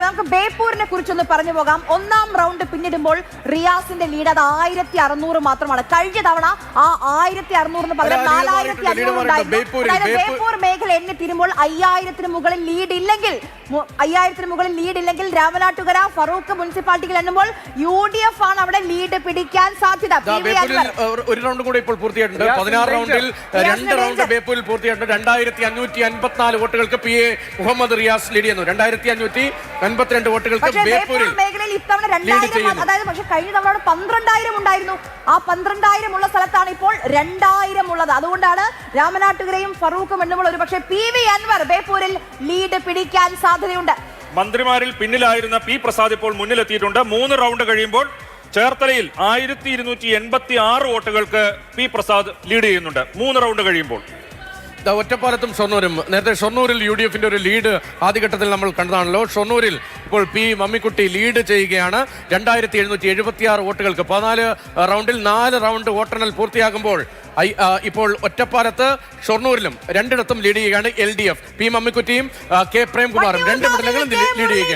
നമുക്ക് ബേപ്പൂരിനെ കുറിച്ചൊന്ന് പറഞ്ഞു പോകാം. ഒന്നാം റൗണ്ട് പിന്നിടുമ്പോൾ റിയാസിന്റെ ലീഡ് അത് 1600 മാത്രമാണ്. കഴിഞ്ഞ തവണ ആ 1600 പകരം 4500 ഉണ്ടായിരുന്നു. അതായത് ബേപ്പൂർ മേഖല എണ്ണി തീരുമ്പോൾ 5000 മുകളിൽ ലീഡ് ഇല്ലെങ്കിൽ രാമനാട്ടുകര ഫറൂഖ് മുനിസിപ്പാലിറ്റികൾ എണ്ണുമ്പോൾ UDF ആണ് അവിടെ ലീഡ് പിടിക്കാൻ സാധ്യത. ഒരു റൗണ്ട് കൂടെ ഇപ്പോൾ പൂർത്തിയായിട്ടുണ്ട്. 16 റൗണ്ടിൽ 2 റൗണ്ട് ബേപ്പൂരിൽ പൂർത്തിയായിട്ടുണ്ട്. 2554 വോട്ടുകൾക്ക് PA മുഹമ്മദ് റിയാസ് ലീഡ് ചെയ്യുന്നു. 2552 വോട്ടുകൾക്ക് ബേപ്പൂരിൽ മേഖലയിൽ ഇത്തവണ 2000, അതായത് പക്ഷെ കഴിഞ്ഞ തവണ 12000 ഉണ്ടായിരുന്നു. ആ 12000 ഉള്ള സ്ഥലത്താണ് ഇപ്പോൾ 2000 ഉള്ളത്. അതുകൊണ്ടാണ് രാമനാട്ടുകരയും ഫറൂഖും എണ്ണുമ്പോൾ ഒരു പക്ഷേ PV അൻവർ ബേപ്പൂരിൽ ലീഡ് പിടിക്കാൻ സാധ്യതയുണ്ട്. മന്ത്രിമാരിൽ പിന്നിലായിരുന്ന P പ്രസാദ് ഇപ്പോൾ മുന്നിലെത്തിയിട്ടുണ്ട്. 3 റൗണ്ട് കഴിയുമ്പോൾ ചേർത്തലയിൽ 1286 വോട്ടുകൾക്ക് P പ്രസാദ് ലീഡ് ചെയ്യുന്നുണ്ട്. 3 റൗണ്ട് കഴിയുമ്പോൾ ഒറ്റപ്പാലത്തും ഷൊർണൂരും. നേരത്തെ ഷൊർണൂരിൽ UDFന്റെ ഒരു ലീഡ് ആദ്യഘട്ടത്തിൽ നമ്മൾ കണ്ടതാണല്ലോ. ഷൊർണൂരിൽ ഇപ്പോൾ P മമ്മിക്കുട്ടി ലീഡ് ചെയ്യുകയാണ് 2776 വോട്ടുകൾക്ക്. 14 റൗണ്ടിൽ 4 റൗണ്ട് വോട്ടെണ്ണൽ പൂർത്തിയാകുമ്പോൾ ഇപ്പോൾ ഒറ്റപ്പാലത്ത് ഷൊർണൂരിലും 2 ലീഡ് ചെയ്യുകയാണ് LDF. P മമ്മിക്കുട്ടിയും K പ്രേംകുമാറും 2 മണ്ഡലങ്ങളും ലീഡ് ചെയ്യുകയാണ്.